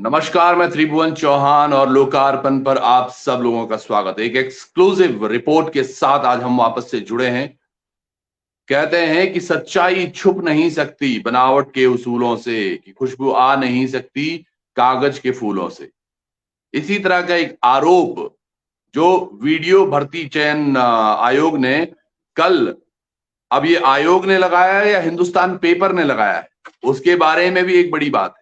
नमस्कार, मैं त्रिभुवन चौहान और लोकार्पण पर आप सब लोगों का स्वागत है। एक एक्सक्लूसिव रिपोर्ट के साथ आज हम वापस से जुड़े हैं। कहते हैं कि सच्चाई छुप नहीं सकती बनावट के उसूलों से, कि खुशबू आ नहीं सकती कागज के फूलों से। इसी तरह का एक आरोप जो वीडियो भर्ती चयन आयोग ने कल, अब ये आयोग ने लगाया है या हिंदुस्तान पेपर ने लगाया है, उसके बारे में भी एक बड़ी बात है।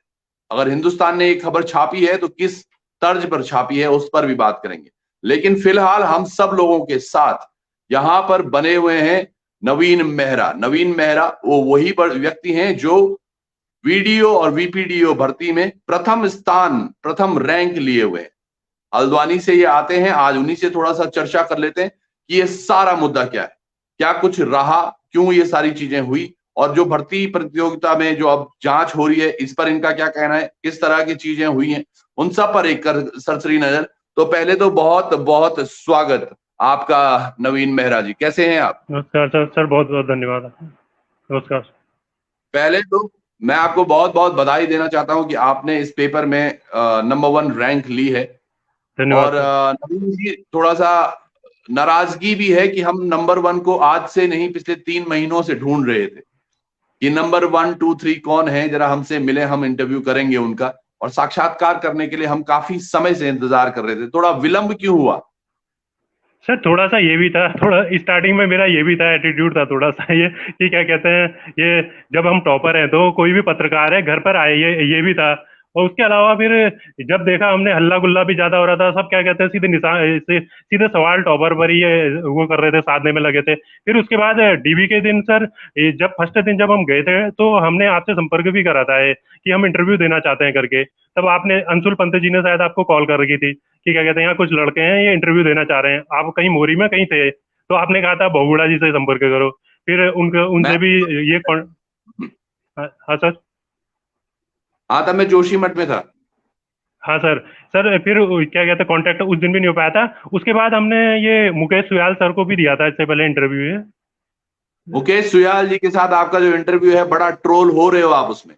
अगर हिंदुस्तान ने एक खबर छापी है तो किस तर्ज पर छापी है उस पर भी बात करेंगे। लेकिन फिलहाल हम सब लोगों के साथ यहां पर बने हुए हैं नवीन मेहरा। नवीन मेहरा वो वही व्यक्ति हैं जो वीडियो और वीपीडीओ भर्ती में प्रथम स्थान, प्रथम रैंक लिए हुए हैं। हल्द्वानी से ये आते हैं। आज उन्हीं से थोड़ा सा चर्चा कर लेते हैं कि ये सारा मुद्दा क्या है, क्या कुछ रहा, क्यों ये सारी चीजें हुई, और जो भर्ती प्रतियोगिता में जो अब जांच हो रही है इस पर इनका क्या कहना है, किस तरह की चीजें हुई हैं, उन सब पर एक सरसरी नजर। तो पहले तो बहुत बहुत स्वागत आपका नवीन मेहरा जी, कैसे हैं आप? नमस्कार सर। सर बहुत बहुत धन्यवाद। नमस्कार। पहले तो मैं आपको बहुत बहुत बधाई देना चाहता हूं कि आपने इस पेपर में नंबर 1 रैंक ली है। धन्यवाद और सर। नवीन जी, थोड़ा सा नाराजगी भी है कि हम नंबर 1 को आज से नहीं पिछले 3 महीनों से ढूंढ रहे थे कि नंबर 1, 2, 3 कौन है, जरा हमसे मिले, हम इंटरव्यू करेंगे उनका। और साक्षात्कार करने के लिए हम काफी समय से इंतजार कर रहे थे। थोड़ा विलंब क्यों हुआ? सर थोड़ा सा ये भी था, थोड़ा स्टार्टिंग में मेरा ये भी था, एटीट्यूड था थोड़ा सा ये कि क्या कहते हैं, ये जब हम टॉपर हैं तो कोई भी पत्रकार है घर पर आए, ये भी था। और उसके अलावा फिर जब देखा हमने हल्ला गुल्ला भी ज्यादा हो रहा था, सब क्या कहते हैं सीधे निशान सीधे सवाल टॉपर पर ही वो कर रहे थे, साधने में लगे थे। फिर उसके बाद डीबी के दिन सर, जब फर्स्ट दिन जब हम गए थे तो हमने आपसे संपर्क भी करा था कि हम इंटरव्यू देना चाहते हैं करके। तब आपने, अंशुल पंत जी ने शायद आपको कॉल कर रखी थी कि क्या कहते हैं यहाँ कुछ लड़के हैं, ये इंटरव्यू देना चाह रहे हैं, आप कहीं मोरी में कहीं थे, तो आपने कहा था बहुगुड़ा जी से संपर्क करो। फिर उनके मैं उनसे भी ये हाँ सर। हाँ, तब मैं जोशीमठ में था। हाँ सर। सर फिर क्या कहते हैं, कांटेक्ट उस दिन भी नहीं हो पाया था। उसके बाद हमने ये मुकेश सुयाल सर को भी दिया था इससे पहले इंटरव्यू है। मुकेश सुयाल जी के साथ आपका जो इंटरव्यू है, बड़ा ट्रोल हो रहे हो आप उसमें।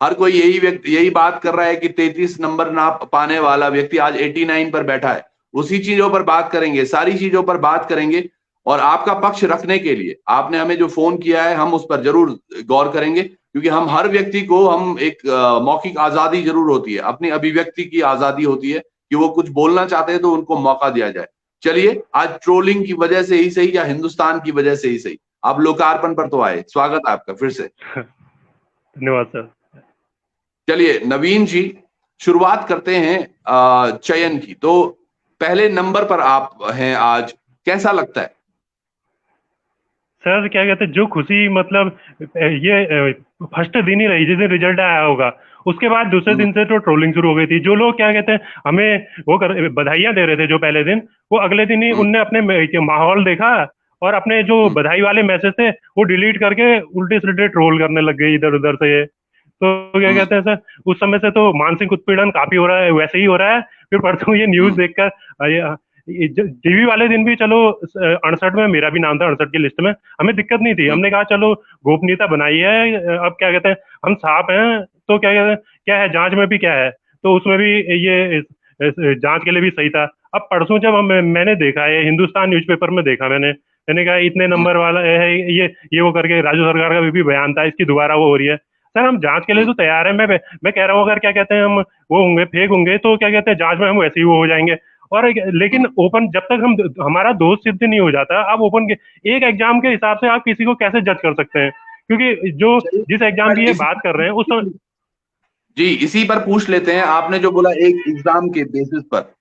हर कोई यही बात कर रहा है कि 33 नंबर ना पाने वाला व्यक्ति आज 89 पर बैठा है। उसी चीजों पर बात करेंगे, सारी चीजों पर बात करेंगे। और आपका पक्ष रखने के लिए आपने हमें जो फोन किया है, हम उस पर जरूर गौर करेंगे, क्योंकि हम हर व्यक्ति को, हम एक मौखिक आजादी जरूर होती है, अपनी अभिव्यक्ति की आजादी होती है कि वो कुछ बोलना चाहते हैं तो उनको मौका दिया जाए। चलिए, आज ट्रोलिंग की वजह से ही सही या हिंदुस्तान की वजह से ही सही, आप लोकार्पण पर तो आए, स्वागत है आपका फिर से। धन्यवाद सर। चलिए नवीन जी, शुरुआत करते हैं चयन की। तो पहले नंबर पर आप हैं आज, कैसा लगता है? सर क्या कहते हैं, जो खुशी मतलब ये फर्स्ट दिन ही रही जिस दिन रिजल्ट आया होगा, उसके बाद दूसरे हम्म, दिन से तो ट्रोलिंग शुरू हो गई थी। जो लोग क्या कहते हैं हमें वो कर बधाइयां दे रहे थे जो पहले दिन, वो अगले दिन ही हम्म, उनने अपने माहौल देखा और अपने जो हम्म, बधाई वाले मैसेज थे वो डिलीट करके उल्टे सीधे ट्रोल करने लग गए इधर उधर से। तो क्या हम्म, कहते हैं सर, उस समय से तो मानसिक उत्पीड़न काफी हो रहा है, वैसे ही हो रहा है। फिर परसों ये न्यूज हम्म, देखकर टीवी वाले दिन भी चलो 68 में मेरा भी नाम था, 68 की लिस्ट में, हमें दिक्कत नहीं थी। हम्म, हमने कहा चलो गोपनीयता बनाई है, अब क्या कहते हैं हम साफ हैं, तो क्या कहते हैं क्या है, जांच में भी क्या है, तो उसमें भी ये जांच के लिए भी सही था। अब परसों जब मैंने देखा है, हिंदुस्तान न्यूज़पेपर में देखा मैंने कहा इतने हम्म, नंबर वाला है ये वो करके राज्य सरकार का भी बयान था, इसकी दोबारा वो हो रही है। सर हम जांच के लिए हम्म। तो तैयार है, मैं कह रहा हूँ अगर क्या कहते हैं हम वो होंगे, फेक होंगे, तो क्या कहते हैं जांच में हम वैसे ही वो हो जाएंगे। और लेकिन ओपन जब तक हम हमारा दोष सिद्ध नहीं हो जाता, आप ओपन के एक एग्जाम के हिसाब से आप किसी को कैसे जज कर सकते हैं? क्योंकि जो चलिए, जिस एग्जाम की ये बात कर रहे हैं उस जी, इसी पर पूछ लेते हैं। आपने जो बोला एक एग्जाम के बेसिस पर,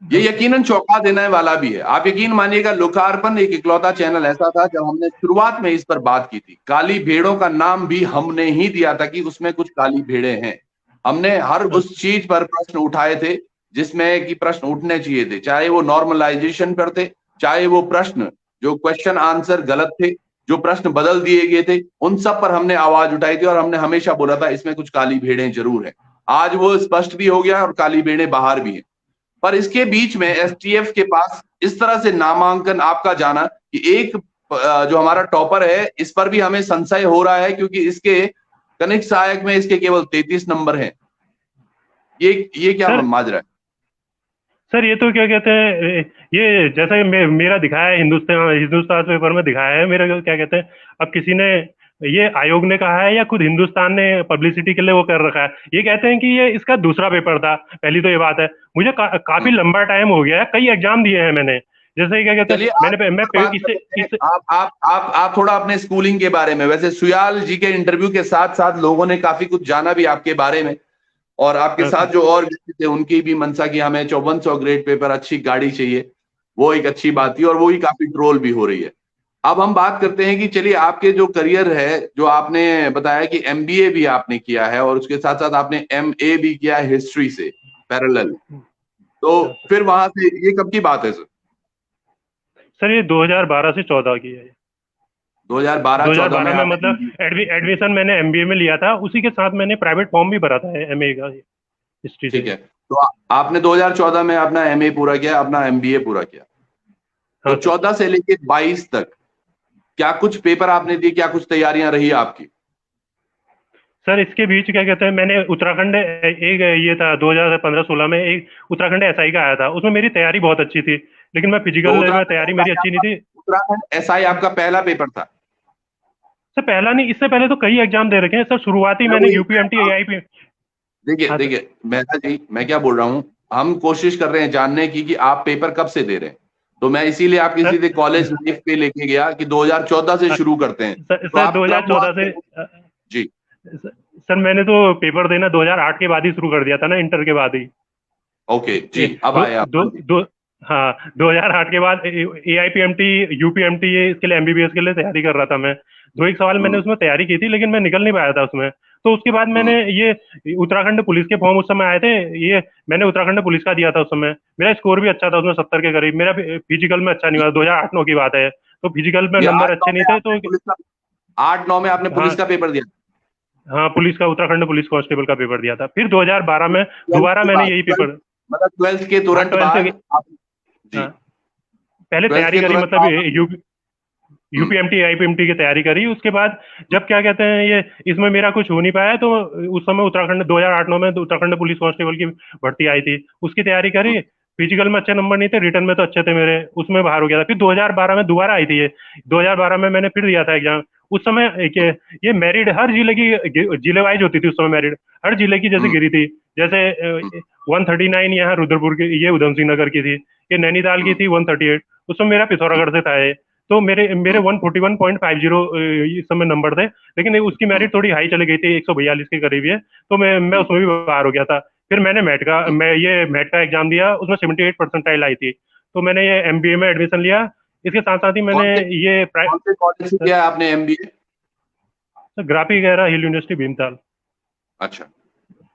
ये यकीनन चौंका देने वाला भी है। आप यकीन मानिएगा, लोकार्पण एक इकलौता चैनल ऐसा था जब हमने शुरुआत में इस पर बात की थी। काली भेड़ों का नाम भी हमने ही दिया था कि उसमें कुछ काली भेड़ें हैं। हमने हर उस चीज पर प्रश्न उठाए थे जिसमें कि प्रश्न उठने चाहिए थे, चाहे वो नॉर्मलाइजेशन पर थे, चाहे वो प्रश्न जो क्वेश्चन आंसर गलत थे, जो प्रश्न बदल दिए गए थे, उन सब पर हमने आवाज उठाई थी। और हमने हमेशा बोला था इसमें कुछ काली भेड़ें जरूर है। आज वो स्पष्ट भी हो गया और काली भेड़ें बाहर भी हैं। पर इसके बीच में एसटीएफ के पास इस तरह से नामांकन आपका जाना कि एक जो हमारा टॉपर है, इस पर भी हमें संशय हो रहा है, क्योंकि इसके कनिष्ठ सहायक में इसके केवल 33 नंबर हैं। ये क्या सर माजरा है? सर ये तो क्या कहते हैं, ये जैसे मेरा दिखाया है, हिंदुस्तान हिंदुस्तान पेपर में दिखाया है मेरा, क्या कहते हैं, अब किसी ने, ये आयोग ने कहा है या खुद हिंदुस्तान ने पब्लिसिटी के लिए वो कर रखा है, ये कहते हैं कि ये इसका दूसरा पेपर था। पहली तो ये बात है। मुझे काफी हम्म। लंबा टाइम हो गया है, कई एग्जाम दिए हैं मैंने। जैसे क्या कहते चलिए हैं, आज इस पर बात इससे करते हैं। इससे आप थोड़ा अपने स्कूलिंग के बारे में, वैसे सुयाल जी के इंटरव्यू के साथ साथ लोगों ने काफी कुछ जाना भी आपके बारे में, और आपके हाँ साथ सर। जो और व्यक्ति थे उनकी भी मनसा की हमें 5400 ग्रेड पेपर अच्छी गाड़ी चाहिए, वो एक अच्छी बात थी, और वो ही काफी ट्रोल भी हो रही है। अब हम बात करते हैं कि चलिए आपके जो करियर है, जो आपने बताया कि एमबीए भी आपने किया है और उसके साथ साथ आपने एमए भी किया है हिस्ट्री से पैरेलल, तो हाँ सर। फिर वहां से ये कब की बात है सर? सर ये 2012 से 14 की है। 2012-14 में 2012 में आप मतलब MBA। एडमिशन मैंने एमबीए में लिया था, उसी के साथ मैंने प्राइवेट फॉर्म भी भरा था एमए का, हिस्ट्री ठीक से। है, तो आपने 2014 में अपना एमए पूरा किया, अपना एमबीए पूरा किया, तो हाँ सर। 14 से लेके 22 तक क्या कुछ पेपर आपने दिए, क्या कुछ तैयारियां रही आपकी? सर इसके बीच क्या कहते हैं, मैंने उत्तराखंड एक ये था 2015-16 में एक उत्तराखंड एसआई का आया था, उसमें मेरी तैयारी बहुत अच्छी थी, लेकिन मैं तो फिजिकल में उत्तराखंड तैयारी मेरी एसआई अच्छी नहीं आपका, थी। उत्तराखंड एसआई आपका पहला पेपर था? सर पहला नहीं, इससे पहले तो कई एग्जाम दे रखे हैं सर, शुरुआती मैं मैंने वही यूपीएमटी मैं एआईपी। देखिए हाँ सर। देखिए मेहता जी, मैं क्या बोल रहा हूँ, हम कोशिश कर रहे हैं जानने की कि आप पेपर कब से दे रहे हैं, तो मैं इसीलिए आपकी सर सीधे कॉलेज लाइफ पे लेके गया कि 2014 से शुरू करते हैं, तो सर आप कब वहां 2014 से से? जी। सर मैंने तो पेपर देना 2008 के बाद ही शुरू कर दिया था ना, इंटर के बाद ही। ओके जी, ये अब दो आए आप, दो हाँ जी। दो हाँ, 2008 के बाद एआईपीएमटी, यूपीएमटी, ये इसके लिए एमबीबीएस के लिए तैयारी कर रहा था मैं। दो एक सवाल मैंने हम्म। उसमें तैयारी की थी, लेकिन मैं निकल नहीं पाया था उसमें। तो उसके बाद मैंने हम्म। ये उत्तराखंड पुलिस के फॉर्म उस समय आए थे, ये मैंने उत्तराखंड पुलिस का दिया था उस समय। मेरा स्कोर भी अच्छा था उसमें, 70 के करीब। मेरा फिजिकल में अच्छा नहीं हुआ, 2008-9 की बात है, तो फिजिकल में ये नंबर आठ नौ अच्छे नहीं में थे आपने तो। पुलिस का, 8-9 में आपने पुलिस हाँ का पेपर दिया? हाँ, पुलिस का, उत्तराखंड पुलिस कांस्टेबल का पेपर दिया था। फिर 2012 में ट्वेल्थ दोबारा के मैंने बाद, यही ट्वेल्थ, पेपर। मतलब ट्वेल्थ के हाँ तुरंत 12 बाद से। आप? जी। हाँ, पहले ट्वेल्थ तैयारी के करी, तुरंत मतलब बाद आप? हम्म। यूपीएमटी आईपीएमटी की तैयारी करी। उसके बाद जब क्या कहते हैं, ये इसमें मेरा कुछ हो नहीं पाया, तो उस समय उत्तराखंड 2008-9 में उत्तराखंड पुलिस कांस्टेबल की भर्ती आई थी, उसकी तैयारी हम्म। करी। फिजिकल में अच्छे नंबर नहीं थे, रिटर्न में तो अच्छे थे मेरे, उसमें बाहर हो गया था। फिर 2012 में दोबारा आई थी ये, 2012 में मैंने फिर दिया था एग्जाम। उस समय ये मेरिट हर जिले की जिले वाइज होती थी उस समय, मेरिट हर जिले की जैसे हम्म। गिरी थी। जैसे हम्म। 139 यहाँ रुद्रपुर की, ये उधम सिंह नगर की थी, ये नैनीताल की हम्म। थी 138। उसमें मेरा पिथौरागढ़ से था ये। तो मेरे मेरे 141.50 इस समय नंबर थे, लेकिन उसकी हम्म। मेरिट थोड़ी हाई चली गई थी, 142 के करीब है। तो मैं हम्म। उसमें भी बाहर हो गया था। फिर मैंने हम्म। मैट का एग्जाम दिया, उसमें 78 परसेंटाइल आई थी। तो मैंने ये एमबीए में एडमिशन लिया। इसके साथ साथ ही मैंने कौन से ये कौन से कॉलेज से किया है आपने एमबीए? ग्राफी गहरा हिल यूनिवर्सिटी भीमताल। अच्छा,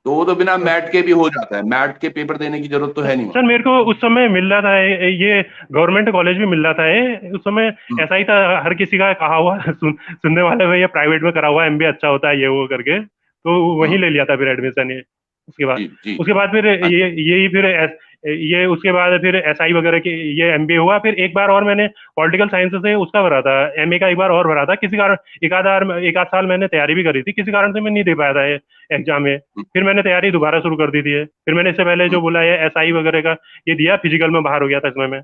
तो वो तो बिना मैट के भी हो जाता है, मैट के पेपर देने की जरूरत तो है नहीं वहाँ। सर मेरे को उस समय मिल रहा था ये गवर्नमेंट कॉलेज भी मिल रहा था ये उस समय। हम्म। ऐसा ही था, हर किसी का कहा हुआ सुनने वाले में, ये प्राइवेट में करा हुआ एमबीए अच्छा होता है ये वो करके, तो वहीं हम्म। ले लिया था फिर एडमिशन ये। उसके बाद जी जी। उसके बाद फिर अच्छा। यही फिर ये उसके बाद फिर एसआई वगैरह की ये एमबीए हुआ। फिर एक बार और मैंने पॉलिटिकल साइंस से उसका भरा था, एमए का एक बार और भरा था। किसी कारण एक आध साल मैंने तैयारी भी करी थी, किसी कारण से मैं नहीं दे पाया था ये एग्जाम में। हम्म। फिर मैंने तैयारी दोबारा शुरू कर दी थी फिर मैंने इससे पहले हम्म। जो बोला है एसआई वगैरह का, ये दिया, फिजिकल में बाहर हो गया था इसमें मैं।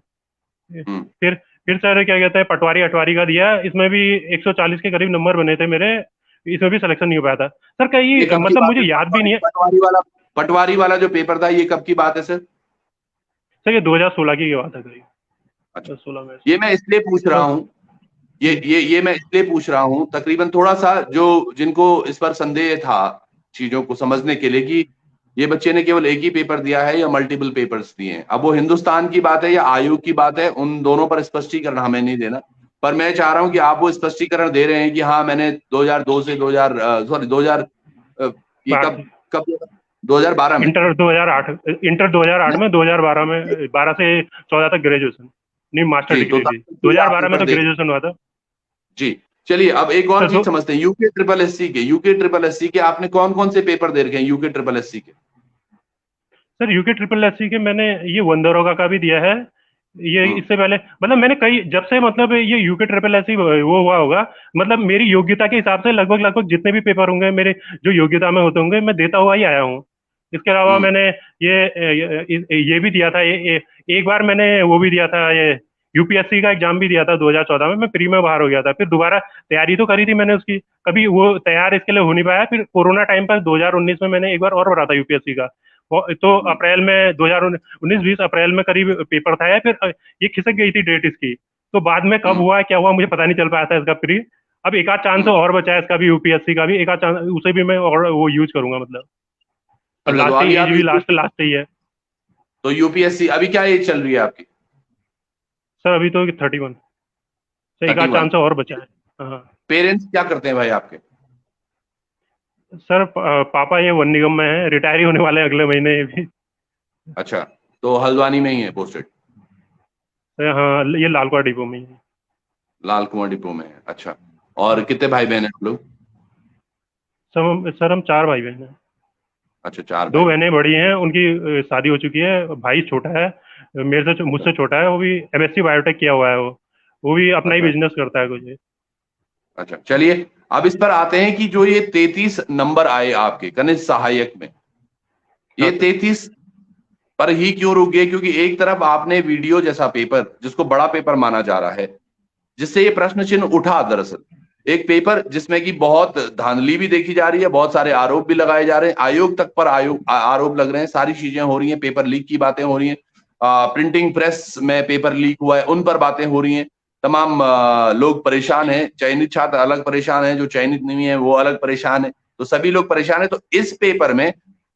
हम्म। फिर फिर सर क्या कहते हैं, पटवारी अटवारी का दिया, इसमें भी 140 के करीब नंबर बने थे मेरे, इसमें भी सिलेक्शन नहीं हो पाया था सर। ये कई कब की मतलब बात मुझे है? याद भी नहीं है। पटवारी वाला जो पेपर था, ये कब की बात है सर? सर ये 2016 की बात है करीब, अच्छा, 2016 में। ये मैं इसलिए पूछ रहा तो हूँ, ये मैं इसलिए पूछ रहा हूँ तकरीबन थोड़ा सा, जो जिनको इस पर संदेह था चीजों को समझने के लिए कि ये बच्चे ने केवल एक ही पेपर दिया है या मल्टीपल पेपर्स दिए हैं, अब वो हिंदुस्तान की बात है या आयोग की बात है, उन दोनों पर स्पष्टीकरण हमें नहीं देना, पर मैं चाह रहा हूं कि आप वो स्पष्टीकरण दे रहे हैं कि हाँ मैंने 2002 से 2000 सॉरी 2000 ये बात कब कब 2012 में? इंटर 2008, इंटर 2008 में, 2012 में, 12 से 14 तक ग्रेजुएशन, नहीं मास्टर जी, तो डिग्री तब थी। तक भी आप 2012 में पेपर तो दे रहे ग्रेजुएशन हुआ था हैं। जी। चलिए अब एक और सर। चीज समझते हैं, यूके ट्रिपल एस सी के आपने कौन कौन से पेपर दे रखे हैं यूके ट्रिपल एस सी के? Sir UK triple S C के मैंने ये वंदरोगा का भी दिया है। ये हम्म। इससे पहले मतलब मैंने कई, जब से मतलब ये यूके ट्रिपल एस सी वो हुआ होगा, मतलब मेरी योग्यता के हिसाब से लगभग लगभग जितने भी पेपर होंगे मेरे जो योग्यता में होते होंगे, मैं देता हुआ ही आया हूँ। इसके अलावा हम्म, मैंने ये भी दिया था, एक बार मैंने वो भी दिया था, ये यूपीएससी का एग्जाम भी दिया था 2014 में। मैं प्री में बाहर हो गया था, फिर दोबारा तैयारी तो करी थी मैंने उसकी, कभी वो तैयार इसके लिए हो नहीं पाया। फिर कोरोना टाइम पर 2019 में मैंने एक बार और भरा था यूपीएससी का। तो हम्म, अप्रैल में 2019-20 अप्रैल में करीब पेपर था, या फिर ये खिसक गई थी डेट इसकी। तो बाद में कब हम्म, हुआ क्या हुआ मुझे पता नहीं चल पाया था इसका प्री। अब एक आध चांस हम्म। और बचा है इसका भी, यूपीएससी का भी एक आध चांस, उसे भी मैं और वो यूज करूंगा मतलब। और अच्छा, तो लास्ट अभी एज आप भी लास्ट लास्ट ही है। तो यूपीएससी अभी क्या एज चल रही है आपकी? सर अभी तो 31, सर एक आध 31। चांस और बचा है। हाँ पेरेंट्स क्या करते हैं भाई आपके? सर, पापा ये वन निगम में है, रिटायर ही होने वाले हैं अगले महीने ये भी। अच्छा, तो हल्द्वानी में ही है पोस्टेड? हाँ ये लालकुआ डिपो में ही है। लाल कुआं डिपो में है, अच्छा। और कितने भाई बहन हैं आप लोग? सर हम चार भाई बहन हैं। अच्छा, चार दो भाई बहन। बहनें बड़ी हैं, उनकी शादी हो चुकी है। भाई छोटा है, मेरे से मुझसे छोटा है, वो भी एमएससी बायोटेक किया हुआ है। वो भी अपना ही अच्छा, बिजनेस करता है कुछ। अच्छा, चलिए। अब इस पर आते हैं कि जो ये 33 नंबर आए आपके कनिष्ठ सहायक में, हाँ ये सर। 33 पर ही क्यों रुक गए? क्योंकि एक तरफ आपने वीडियो जैसा पेपर, जिसको बड़ा पेपर माना जा रहा है, जिससे ये प्रश्न चिन्ह उठा, दरअसल एक पेपर जिसमें कि बहुत धांधली भी देखी जा रही है, बहुत सारे आरोप भी लगाए जा रहे हैं, आयोग तक पर आरोप लग रहे हैं, सारी चीजें हो रही हैं, पेपर लीक की बातें हो रही हैं, प्रिंटिंग प्रेस में पेपर लीक हुआ है उन पर बातें हो रही हैं। तमाम लोग परेशान हैं, चयनित छात्र अलग परेशान हैं, जो चयनित नहीं है वो अलग परेशान है, तो सभी लोग परेशान है। तो इस पेपर में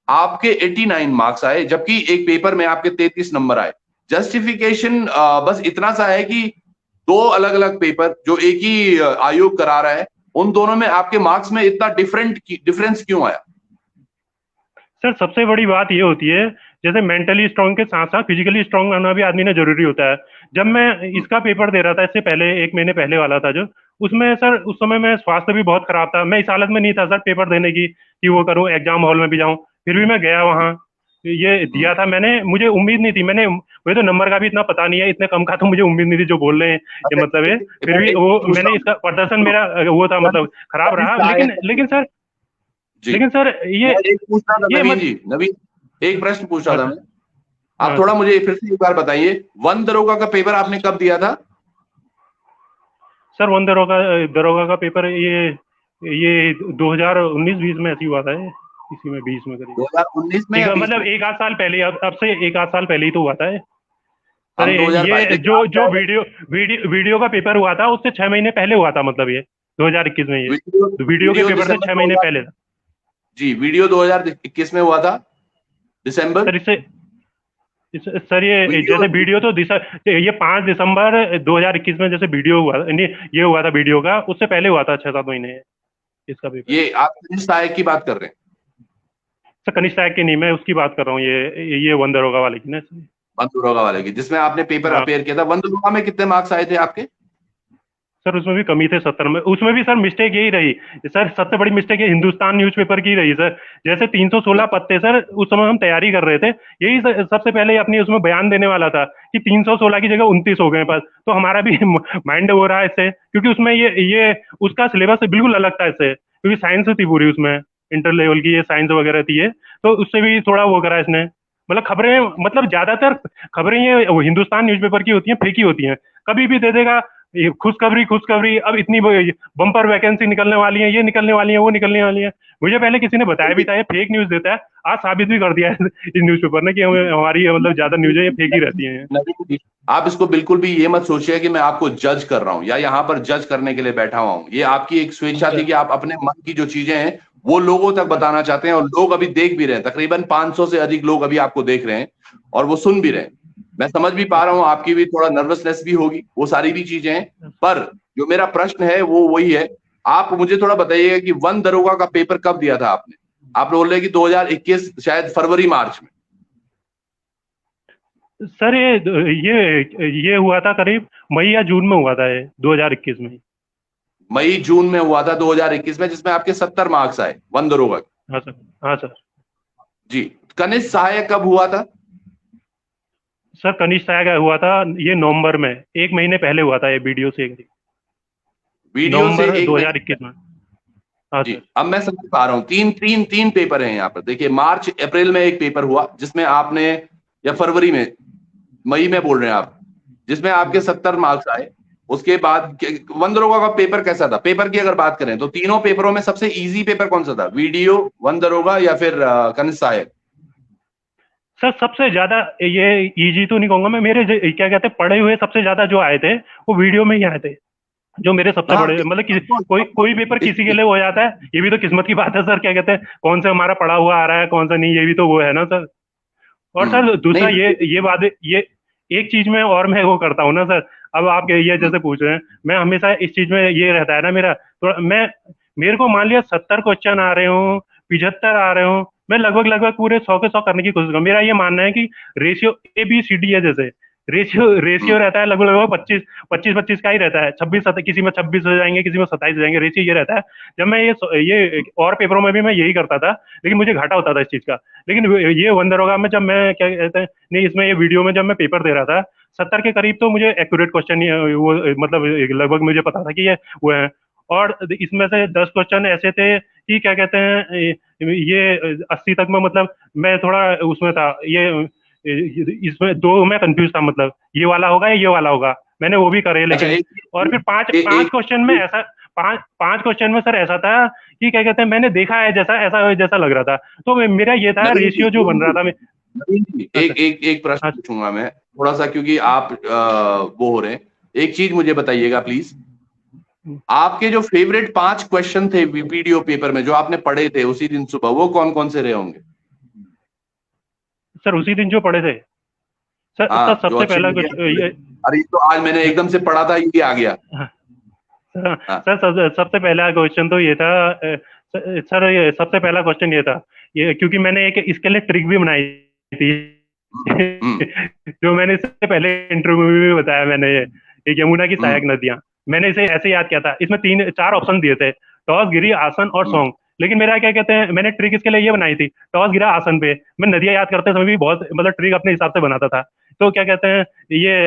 आपके 89 मार्क्स आए, जबकि एक पेपर में आपके 33 नंबर आए। जस्टिफिकेशन बस इतना सा है कि दो अलग अलग पेपर जो एक ही आयोग करा रहा है, उन दोनों में आपके मार्क्स में इतना डिफरेंस क्यों आया? सर सबसे बड़ी बात ये होती है, जैसे मेंटली स्ट्रांग के साथ साथ फिजिकली स्ट्रांग होना भी आदमी ने जरूरी होता है। जब मैं हम्म, इसका पेपर दे रहा था, इससे पहले एक महीने पहले वाला था जो, उसमें सर उस समय मैं स्वास्थ्य भी बहुत खराब था, मैं इस हालत में नहीं था सर पेपर देने की कि वो करूं एग्जाम हॉल में भी जाऊं। फिर भी मैं गया वहां, ये हम्म। दिया था मैंने। मुझे उम्मीद नहीं थी, मुझे तो नंबर का भी इतना पता नहीं है, इतने कम का तो मुझे उम्मीद नहीं थी जो बोल रहे हैं ये अच्छा, मतलब है। फिर मैं भी एक वो चीज पूछ रहा मैंने इसका प्रदर्शन हूँ, मेरा वो था मतलब खराब कनिष्ठ रहा, सहायक लेकिन का लेकिन पेपर। सर, जी, लेकिन सर मैं एक पूछ रहा था, ये नवीन मत। जी, नवीन, एक प्रश्न पूछ रहा हाँ था सर। मैं। आप हाँ थोड़ा सर। मुझे फिर से एक बार बताइए, वन दरोगा का पेपर आपने कब दिया था? सर वन दरोगा का पेपर ये 2019-20 में ऐसी हुआ था ये, इसी में 20 में करीब। 2019 में एक या 20 मतलब में? एक आध साल पहले, अब से एक आध साल पहले ही तो हुआ था ये। सर हम 2022, ये देखिए जो आप जो चाहे वीडियो का पेपर हुआ था उससे 6 महीने पहले हुआ था मतलब ये, 2021 में ये। वीडियो तो वीडियो के वीडियो पेपर से दिसंबर 6 महीने 2000, पहले था। जी, वीडियो 2021 में हुआ था, दिसंबर। सर सर ये वीडियो, जैसे वीडियो तो ये 5 दिसंबर 2021 में जैसे वीडियो हुआ नहीं, ये हुआ था वीडियो का, उससे पहले हुआ था 6-7 महीने इसका पेपर। ये आप कनिष्ठ सहायक की बात कर रहे हैं? सर कनिष्ठ नायक की नहीं, मैं उसकी बात कर रहा हूँ, ये वन दरोगा वाले की ना। वन दरोगा वाले की, जिसमें आपने पेपर हाँ अपेयर किया था। वन दरोगा में कितने मार्क्स आए थे आपके? सर, उसमें भी कमी थे 70 में। उसमें भी सर मिस्टेक यही रही सर, सबसे बड़ी मिस्टेक है हिंदुस्तान न्यूज़पेपर की रही सर। जैसे 316 पद थे सर, उस समय हम तैयारी कर रहे थे, यही सबसे पहले अपनी उसमें बयान देने वाला था कि 316 की जगह 29 हो गए पद। तो हमारा भी माइंड हो रहा है इससे, क्योंकि उसमें ये उसका सिलेबस बिल्कुल अलग था इससे, क्योंकि साइंस थी पूरी उसमें, इंटर लेवल की ये साइंस वगैरह थी ये। तो उससे भी थोड़ा वो करा इसने, मतलब खबरें, मतलब ज्यादातर खबरें ये वो हिंदुस्तान न्यूज़पेपर की होती हैं, फेक ही होती हैं। कभी भी दे देगा ये खुशखबरी खुशखबरी, अब इतनी बम्पर वैकेंसी निकलने वाली है, ये निकलने वाली है, वो निकलने वाली है। मुझे पहले किसी ने बताया भी था ये फेक न्यूज देता है, आज साबित भी कर दिया है इस न्यूज़पेपर ने कि हमारी मतलब ज्यादा न्यूज है ये फेक ही रहती है। नवीन जी, आप इसको बिल्कुल भी ये मत सोचिए कि मैं आपको जज कर रहा हूं या यहाँ पर जज करने के लिए बैठा हुआ हूं। ये आपकी एक स्वेच्छा अच्छा। थी कि आप अपने मन की जो चीजें हैं वो लोगों तक बताना चाहते हैं, और लोग अभी देख भी रहे हैं, तकरीबन 500 से अधिक लोग अभी आपको देख रहे हैं और वो सुन भी रहे हैं। मैं समझ भी पा रहा अच्छा। हूँ, आपकी भी थोड़ा नर्वसनेस भी होगी, वो सारी भी चीजें हैं। पर जो मेरा प्रश्न है वो वही है, आप मुझे थोड़ा बताइएगा कि वन दरोगा का पेपर कब दिया था आपने? आप बोल रहे हैं कि 2021 शायद फरवरी मार्च में। सर ये हुआ था करीब मई या जून में हुआ था ये, 2021 में। मई जून में हुआ था 2021 में, जिसमें आपके 70 मार्क्स आए वन दरोगा के। हाँ सर। हाँ सर। जी। कनिष्ठ सहायक कब हुआ था? सर कनिष्ठ का हुआ था ये नवंबर में, एक महीने पहले हुआ था ये वीडियो से, वीडियो से नवंबर एक महीने 2021 में। हाँ जी, सर। अब मैं समझ पा रहा हूँ। तीन तीन तीन पेपर हैं यहाँ पर। देखिए, मार्च अप्रैल में एक पेपर हुआ जिसमें आपने, या फरवरी में, मई में बोल रहे हैं आप, जिसमें आपके 70 मार्क्स आए। उसके बाद वन दरोगा का पेपर कैसा था? पेपर की अगर बात करें तो तीनों पेपरों में सबसे इजी पेपर कौन सा था? वीडियो, वन दरोगा, या फिर कनिष्ठ सहायक? सर सबसे ज्यादा ये इजी तो नहीं कहूंगा मैं, मेरे क्या कहते हैं पढ़े हुए सबसे ज्यादा जो आए थे वो वीडियो में ही आए थे, जो मेरे सबसे हाँ, बड़े मतलब कोई ऑफ कोई पेपर कोर्स। किसी के लिए हो जाता है, ये भी तो किस्मत की बात है सर। क्या कहते हैं कौन सा हमारा पढ़ा हुआ आ रहा है कौन सा नहीं, ये भी तो वो है ना सर। और सर दूसरा नहीं, ये बात ये एक चीज में और मैं वो करता हूँ ना सर। अब आप ये जैसे पूछ रहे हैं, मैं हमेशा इस चीज में ये रहता है ना मेरा, तो मैं मेरे को मान लिया 70 क्वेश्चन आ रहे हो, 75 आ रहे हो, मैं लगभग लगभग पूरे 100 के 100 करने की कोशिश करूँ। मेरा ये मानना है कि ratio A B C D है, जैसे रेशियो रेशियो रहता है लगभग लगभग 25 25 का ही रहता है। 26 किसी में 26 हो जाएंगे, किसी में 27 हो जाएंगे, रेशियो ये रहता है। जब मैं ये और पेपरों में भी मैं यही करता था, लेकिन मुझे घाटा होता था इस चीज का। लेकिन ये वन दरोगा में जब मैं क्या कहते हैं, नहीं इसमें ये वीडियो में जब मैं पेपर दे रहा था, 70 के करीब तो मुझे एक्यूरेट क्वेश्चन वो मतलब लगभग मुझे पता था कि ये वो है। और इसमें से 10 क्वेश्चन ऐसे थे कि क्या कहते हैं ये 80 तक में, मतलब मैं थोड़ा उसमें था ये इसमें दो मैं कंफ्यूज था, मतलब ये वाला होगा या ये वाला होगा, मैंने वो भी करे अच्छा, लेकिन। एक और फिर पांच एक पांच एक क्वेश्चन में ऐसा, पांच पांच क्वेश्चन में सर ऐसा था कि क्या कहते हैं मैंने देखा है जैसा ऐसा जैसा लग रहा था। तो मेरा ये था नवीन जी, रेशियो जो बन रहा था मैं। नवीन जी, हाँ एक सर। एक एक प्रश्न हाँ पूछूंगा मैं थोड़ा सा, क्योंकि आप वो हो रहे हैं। एक चीज मुझे बताइएगा प्लीज, आपके जो फेवरेट 5 क्वेश्चन थे वीडियो पेपर में जो आपने पढ़े थे उसी दिन सुबह, वो कौन कौन से रहे होंगे? सर उसी दिन जो पढ़े थे सर, हाँ, जो सबसे अच्छे पहला लगे कुछ आपको। ये। अरे, ये तो आज मैंने एकदम से पढ़ा था, ये आ गया। हाँ, हाँ। सर सबसे पहला क्वेश्चन तो ये था सर ये सबसे पहला क्वेश्चन ये था, ये क्योंकि मैंने एक इसके लिए ट्रिक भी बनाई थी हम्म। हम्म। जो मैंने इससे पहले इंटरव्यू में भी बताया मैंने, ये एक यमुना की हम्म। सहायक नदियां। मैंने इसे ऐसे याद किया था, इसमें तीन चार ऑप्शन दिए थे, टॉस गिरी आसन और हम्म। सॉन्ग। लेकिन मेरा क्या कहते हैं मैंने ट्रिक इसके लिए ये बनाई थी, टॉस गिरा आसन पे, मैं नदियां याद करते समय भी बहुत मतलब ट्रिक अपने हिसाब से बनाता था। तो क्या कहते हैं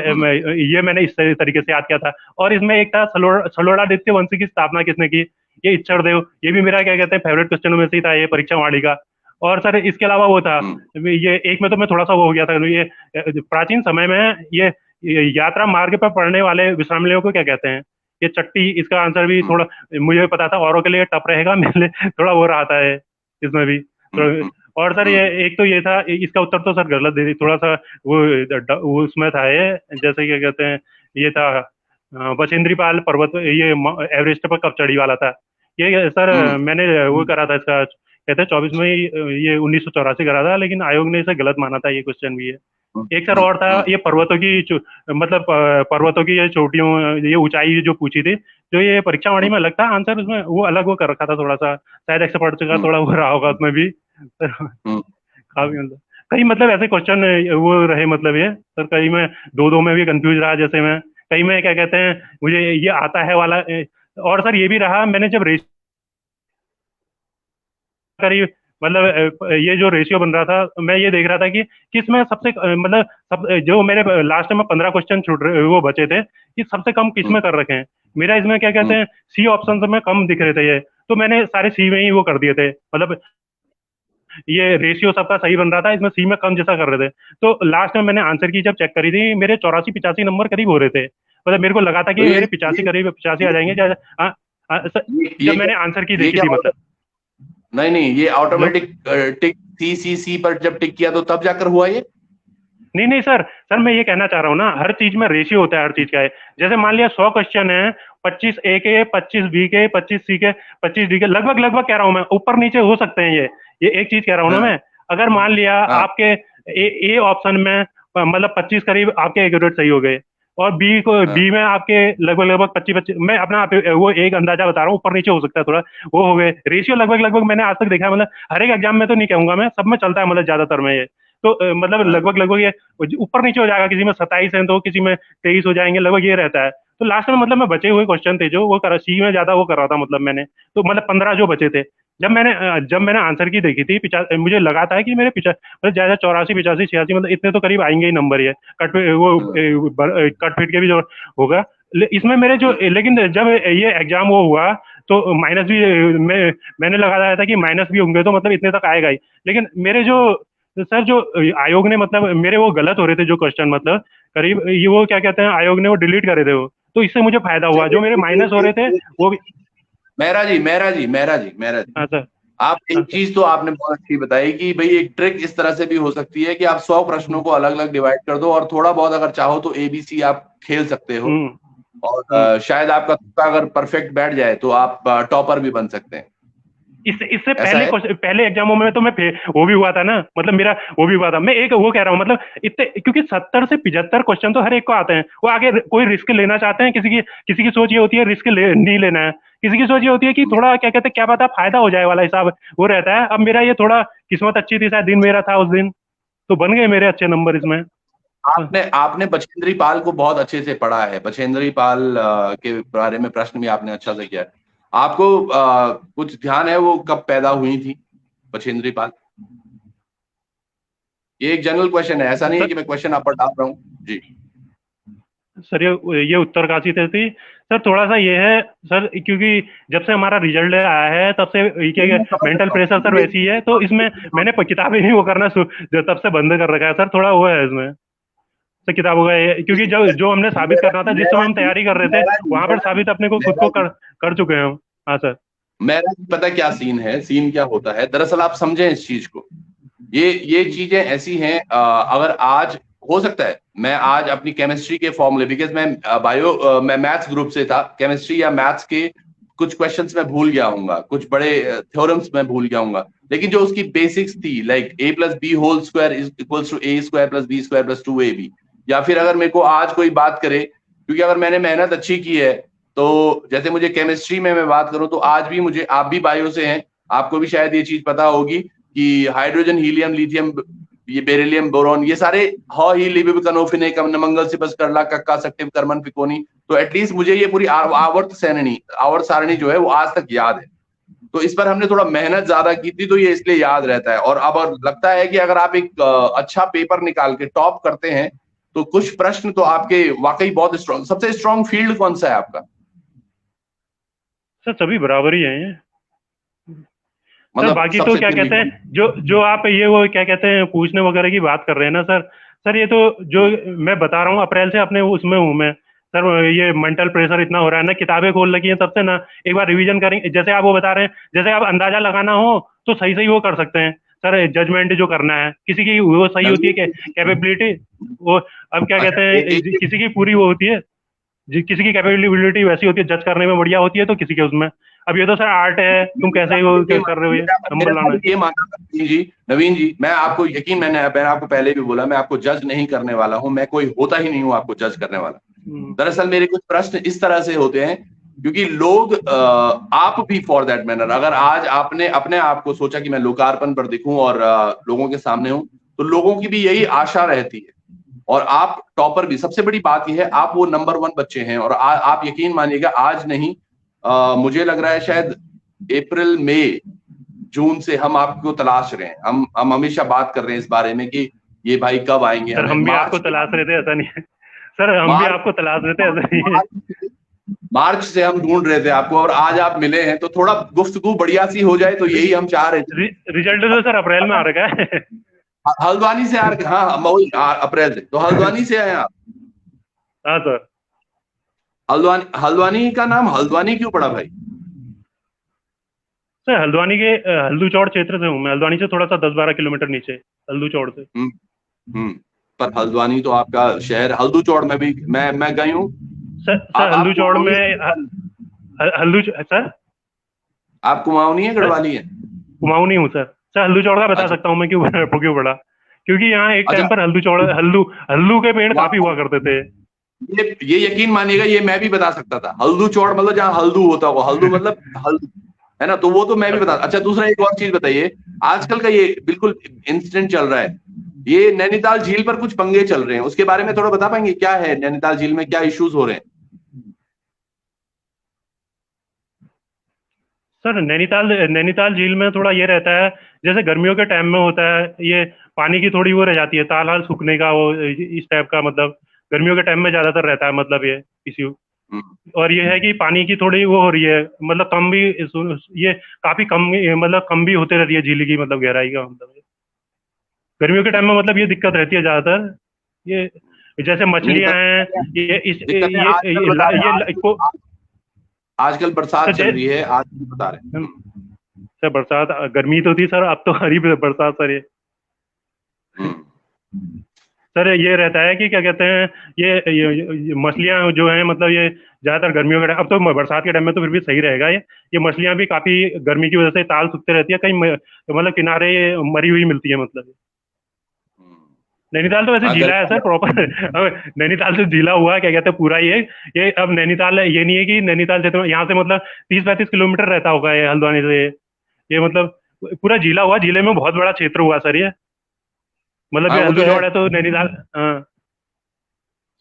हम्म। ये मैंने इस तरीके से याद किया था। और इसमें एक था सलोड़ादित्य वंश की स्थापना किसने की, ये इच्छर देव। ये भी मेरा क्या कहते हैं फेवरेट क्वेश्चनों में से ही था, ये परीक्षा वाणी का। और सर इसके अलावा वो था, हम्म। ये एक में तो मैं थोड़ा सा वो हो गया था, ये प्राचीन समय में ये यात्रा मार्ग पर पड़ने वाले विश्रामलयों को क्या कहते हैं, ये चट्टी। इसका आंसर भी हम्म। थोड़ा मुझे पता था, औरों के लिए टफ रहेगा, मेरे लिए थोड़ा वो रहा था इसमें भी हम्म। तो। और सर ये हम्म। एक तो ये था, इसका उत्तर तो सर गलत दे दी थोड़ा सा, वो उसमें था ये, जैसे क्या कहते हैं ये था बचेंद्री पाल पर्वत, ये एवरेस्ट पर कब चढ़ी वाला था ये सर। हम्म। मैंने वो करा था इसका, कहते हैं 24 में ये 1984 करा था, लेकिन आयोग ने इसे गलत माना था, ये क्वेश्चन भी है। एक सर हम्म। और था, हम्म। ये पर्वतों की मतलब पर्वतों की ये चोटियों, ये ऊंचाई जो पूछी थी, जो ये परीक्षा वाणी में अलग था आंसर, उसमें वो अलग वो कर रखा था थोड़ा सा, शायद एक्सपर्ट का हम्म। थोड़ा वो रहा होगा उसमें भी हम्म। काफी मतलब कई मतलब ऐसे क्वेश्चन वो रहे, मतलब ये सर कई में दो दो में भी कंफ्यूज रहा, जैसे मैं कई में क्या कहते हैं मुझे ये आता है वाला और सर ये भी रहा, मैंने जब रेस करी, मतलब ये जो रेशियो बन रहा था, मैं ये देख रहा था कि किस में सबसे मतलब सब जो मेरे लास्ट में 15 क्वेश्चन छूट रहे वो बचे थे, कि सबसे कम किस हम्म। में कर रखे हैं। मेरा इसमें क्या कहते हम्म। हैं सी ऑप्शन में कम दिख रहे थे ये, तो मैंने सारे सी में ही वो कर दिए थे, मतलब ये रेशियो सबका सही बन रहा था, इसमें सी में कम जैसा कर रहे थे। तो लास्ट में मैंने आंसर की जब चेक करी थी, मेरे 84 85 नंबर करीब हो रहे थे, मतलब मेरे को लगा था तो कि मेरे 85 करीब 85 आ जाएंगे क्या। जब मैंने आंसर की ये देखी क्या थी मतलब। नहीं नहीं, ये हेलो। ऑटोमेटिक टिक सी पर जब टिक किया तो तब जाकर हुआ ये? नहीं नहीं सर, मैं ये कहना चाह रहा हूँ ना, हर चीज में रेशियो होता है, हर चीज का है। जैसे मान लिया 100 क्वेश्चन है, 25 A के, 25 B के, 25 C के, 25 D के, लगभग लगभग कह रहा हूँ मैं, ऊपर नीचे हो सकते हैं ये एक चीज कह रहा हूँ ना हाँ। मैं। अगर मान लिया हाँ। आपके ए ऑप्शन में मतलब 25 करीब आपके एक्यूरेट सही हो गए, और हाँ। बी में आपके लगभग लगभग 25 25, मैं अपना वो एक अंदाजा बता रहा हूँ, ऊपर नीचे हो सकता है थोड़ा, वो हो गए। रेशियो लगभग लगभग मैंने आज तक देखा है, मतलब हर एक एग्जाम में तो नहीं कहूंगा मैं, सब में चलता है मतलब ज्यादातर में ये। तो मतलब हाँ। लगभग लगभग ये ऊपर नीचे हो जाएगा, किसी में 27 है तो किसी में 23 हो जाएंगे, लगभग ये रहता है। तो लास्ट में मतलब मैं बचे हुए क्वेश्चन थे जो वो करा सी में ज्यादा वो कर रहा था, मतलब मैंने तो मतलब 15 जो बचे थे, जब मैंने आंसर की देखी थी, मुझे लगा था कि मेरे मतलब ज्यादा 84 85 86 मतलब इतने तो करीब आएंगे ही नंबर, ये कट वो हाँ। कट फिट के भी जो होगा। इसमें मेरे जो, हम्म। लेकिन जब ये एग्जाम वो हुआ, तो माइनस भी मैंने लगाया था कि माइनस भी होंगे तो मतलब इतने तक आएगा ही। लेकिन मेरे जो सर जो आयोग ने मतलब मेरे वो गलत हो रहे थे जो क्वेश्चन, मतलब करीब ये वो क्या कहते हैं, आयोग ने वो डिलीट करे थे वो, तो इससे मुझे फायदा हुआ। जो मेरे माइनस हो रहे थे वो भी। मेहरा जी, हाँ सर। आप हाँ एक सर। चीज तो आपने बहुत अच्छी बताई कि भाई एक ट्रिक इस तरह से भी हो सकती है कि आप 100 प्रश्नों हम्म। को अलग अलग डिवाइड कर दो और थोड़ा बहुत अगर चाहो तो एबीसी आप खेल सकते हो। हम्म। और हम्म। शायद आपका तुक्का अगर परफेक्ट बैठ जाए तो आप टॉपर भी बन सकते हैं। इससे इससे ऐसा है? पहले एग्जामों में तो वो भी हुआ था ना, मतलब मेरा वो भी हुआ था। मैं एक वो कह रहा हूँ मतलब इतने, क्योंकि 70 से 75 क्वेश्चन तो हर एक को आते हैं। वो आगे कोई रिस्क लेना चाहते हैं, किसी की सोच ये होती है रिस्क नहीं लेना है, किसी की सोच ये होती है कि थोड़ा क्या कहते हैं, क्या पता फायदा हो जाए वाला हिसाब वो रहता है। अब मेरा ये थोड़ा किस्मत अच्छी थी, शायद दिन मेरा था उस दिन, तो बन गए मेरे अच्छे नंबर इसमें। हाँ। आपने आपने बछेंद्री पाल को बहुत अच्छे से पढ़ा है। बछेंद्री पाल के बारे में प्रश्न भी आपने अच्छा से किया है। आपको कुछ ध्यान है वो कब पैदा हुई थी, बछेंद्री पाल? ये एक जनरल क्वेश्चन है, ऐसा नहीं है सर कि मैं क्वेश्चन आप पर डाल रहा हूँ जी। सर ये उत्तरकाशी से थी सर। थोड़ा सा ये है सर, क्योंकि जब से हमारा रिजल्ट आया है तब से ये क्या मैं समझ मेंटल सकता प्रेशर सर हूँ। वैसी है, तो इसमें मैंने किताबें ही वो करना तब से बंद कर रखा है सर। थोड़ा वो है इसमें सर किताबों का क्योंकि जब जो हमने साबित करना था जिस समय मेरा हम तैयारी कर रहे थे, वहां पर साबित अपने को खुद को कर चुके हैं हम। हाँ सर। मेरा पता क्या सीन है, सीन क्या होता है दरअसल, आप समझें इस चीज को। ये चीजें ऐसी हैं, अगर आज हो सकता है मैं आज अपनी केमिस्ट्री के फॉर्मूले, बिकॉज मैं मैथ्स ग्रुप से था, केमिस्ट्री या मैथ्स के कुछ क्वेश्चंस मैं भूल गया हूंगा, कुछ बड़े थ्योरम्स मैं भूल गया हूंगा, लेकिन जो उसकी बेसिक्स थी like a plus b whole square is equals to a square plus b square plus 2ab, या फिर अगर मेरे को आज कोई बात करे, क्योंकि अगर मैंने मेहनत अच्छी की है तो जैसे मुझे केमिस्ट्री में मैं बात करूं तो आज भी मुझे, आप भी बायो से हैं, आपको भी शायद ये चीज पता होगी कि हाइड्रोजन हीलियम लिथियम ये बेरिलियम बोरॉन ये सारे ह ही लिबिब कनोफिने कम मंगल सिपस करला कक्का सक्टिव कर्मन फिकोनी, तो एटलीस्ट मुझे ये पूरी आवर्त सारणी जो है वो आज तक याद है। तो इस पर हमने थोड़ा मेहनत ज्यादा की थी तो ये इसलिए याद रहता है। और अब लगता है कि अगर आप एक अच्छा पेपर निकाल के टॉप करते हैं तो कुछ प्रश्न तो आपके वाकई बहुत स्ट्रॉन्ग। सबसे स्ट्रॉन्ग फील्ड कौन सा है आपका? सर सभी बराबर ही हैं ये। सर मतलब बाकी तो सबसे क्या फिर भी कहते हैं, जो जो आप ये वो क्या कहते हैं पूछने वगैरह की बात कर रहे हैं ना सर। सर ये तो जो मैं बता रहा हूँ अप्रैल से अपने उसमें हूँ मैं सर। ये मेंटल प्रेशर इतना हो रहा है ना, किताबें खोल रखी हैं तब से ना। एक बार रिवीजन करेंगे, जैसे आप वो बता रहे हैं, जैसे आप अंदाजा लगाना हो तो सही सही वो कर सकते हैं सर। जजमेंट जो करना है किसी की वो सही होती है, नवीन कैपेबिलिटी वो, अब क्या कहते अच्छा हैं किसी की पूरी वो होती है, किसी की कैपेबिलिटी वैसी होती है, जज करने में बढ़िया होती है तो किसी के उसमें। अब ये तो सर आर्ट है, तुम कैसे ही वो कर रहे हो, ये नंबर मेरा लाना है। भी ये मानना था नवीन जी, मैं आपको यकीन, मैंने आपको पहले भी बोला मैं आपको जज नहीं करने वाला हूं, मैं कोई होता ही नहीं हूं आपको जज करने वाला। हम्म। दरअसल मेरे कुछ प्रश्न इस तरह से होते हैं क्योंकि लोग आप भी फॉर दैट मैटर, अगर आज आपने अपने आप को सोचा कि मैं लोकार्पण पर दिखूं और लोगों के सामने हूं, तो लोगों की भी यही आशा रहती है। और आप टॉपर भी, सबसे बड़ी बात यह है आप वो नंबर 1 बच्चे हैं। और आप यकीन मानिएगा आज नहीं, मुझे लग रहा है शायद अप्रैल मई जून से हम आपको तलाश रहे हैं। हम हमेशा बात कर रहे हैं इस बारे में कि ये भाई कब आएंगे, सर हमें हम भी आपको मार्च तलाश रहे थे, ऐसा नहीं है। सर हम भी मार्च आपको तलाश रहे थे, ऐसा नहीं है। मार्च मार्च से हम ढूंढ रहे थे आपको और आज आप मिले हैं, तो थोड़ा गुफ्तगू बढ़िया सी हो जाए तो यही हम चाह रहे थे। रिजल्ट तो सर अप्रैल में आ रखा है। हल्द्वानी से हाँ अप्रैल से, तो हल्द्वानी से आए आप? हाँ सर। हल्द्वानी का नाम हल्द्वानी क्यों पड़ा भाई? सर हल्द्वानी के हल्दू चौड़ क्षेत्र से हूँ मैं। हल्द्वानी से थोड़ा सा 10-12 किलोमीटर नीचे, हल्दू चौड़ से। हम्म हम्म। पर हल्द्वानी तो आपका शहर, हल्दू चौड़ में भी मैं गई हूँ। सर हल्दू आप चौड़ कुमाऊनी में सर आप कुमाऊनी है सर गढ़वाली है? कुमाऊं नहीं हूँ सर। सर हल्दू चौड़ का बता अच्छा सकता हूँ मैं क्यों पड़ा। क्योंकि यहाँ एक अच्छा। टाइम पर हल्दू हल्दू के पेड़ काफी हुआ करते थे। ये यकीन मानिएगा ये मैं भी बता सकता था। हल्दू चौड़ मतलब जहाँ हल्दू होता हो, हल्दू मतलब हल्दू, है ना? तो वो तो मैं भी बता। अच्छा। अच्छा दूसरा एक और चीज बताइए, आजकल का ये बिल्कुल इंसिडेंट चल रहा है, ये नैनीताल झील पर कुछ पंगे चल रहे हैं, उसके बारे में थोड़ा बता पाएंगे क्या है नैनीताल झील में, क्या इश्यूज हो रहे हैं? सर नैनीताल नैनीताल झील में थोड़ा ये रहता है, जैसे गर्मियों के टाइम में होता है ये, पानी की थोड़ी वो रह जाती है, ताल हाल सूखने का वो इस टाइप का, मतलब गर्मियों के टाइम में ज्यादातर रहता है मतलब ये इश्यू। और ये है कि पानी की थोड़ी वो हो रही है, मतलब कम भी, ये काफी कम, मतलब कम भी होते रहती है झील की मतलब गहराई का मतलब। गर्मियों के टाइम में मतलब ये दिक्कत रहती है ज्यादातर, ये जैसे नहीं मछलियां हैं, ये इस दिक्कतें आजकल बता रहे हैं, आजकल बरसात चल रही है, आज बता रहे हैं। सर बरसात, गर्मी तो थी सर, अब तो हरी बरसात सर ये। सर ये रहता है कि क्या कहते हैं, ये मछलियां जो हैं मतलब ये ज्यादातर गर्मियों के टाइम, अब तो बरसात के टाइम में तो फिर भी सही रहेगा, ये मछलियां भी काफी गर्मी की वजह से ताल सूखते रहती है, कहीं मतलब किनारे ये मरी हुई मिलती है मतलब। नैनीताल तो वैसे जिला है सर प्रॉपर। नैनीताल से जिला हुआ क्या कहते हैं पूरा ये अब नैनीताल ये नहीं है कि नैनीताल क्षेत्र में यहाँ से मतलब 30-35 किलोमीटर रहता होगा ये हल्द्वानी से, ये मतलब पूरा जिला हुआ, जिले में बहुत बड़ा क्षेत्र हुआ सर ये, मतलब ये हल्द्वानी है तो नैनीताल, हाँ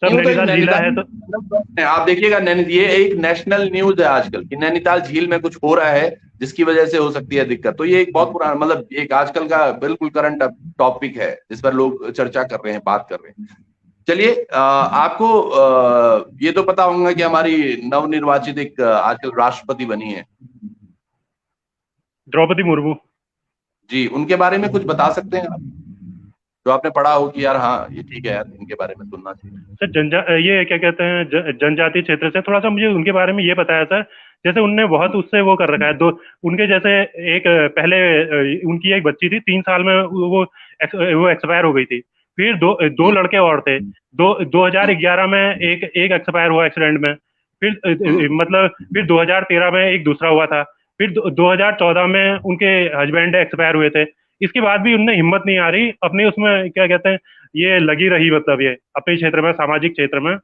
सब नैनीताल जिला है तो। आप देखिएगा ये एक नेशनल न्यूज है आजकल कि नैनीताल झील में कुछ हो रहा है जिसकी वजह से हो सकती है दिक्कत। तो ये एक बहुत पुराना मतलब एक आजकल का बिल्कुल करंट टॉपिक है जिस पर लोग चर्चा कर रहे हैं, बात कर रहे हैं। चलिए आपको ये तो पता होगा कि हमारी नवनिर्वाचित एक आजकल राष्ट्रपति बनी है द्रौपदी मुर्मू जी, उनके बारे में कुछ बता सकते हैं आप, जो आपने पढ़ा हो कि यार हाँ ये ठीक है यार इनके बारे में सुनना चाहिए। सर ये क्या कहते हैं जनजातीय क्षेत्र से थोड़ा सा मुझे उनके बारे में ये बताया सर, जैसे उनने बहुत उससे वो कर रखा है, दो उनके जैसे एक पहले उनकी एक बच्ची थी 3 साल में वो एक्सपायर हो गई थी, फिर दो लड़के और थे, 2011 में एक एक्सपायर हुआ एक्सीडेंट में, फिर मतलब फिर 2013 में एक दूसरा हुआ था, फिर 2014 में उनके हस्बैंड एक्सपायर हुए थे। इसके बाद भी उनने हिम्मत नहीं आ रही अपने उसमें क्या कहते हैं, ये लगी रही मतलब ये अपने क्षेत्र में, सामाजिक क्षेत्र में,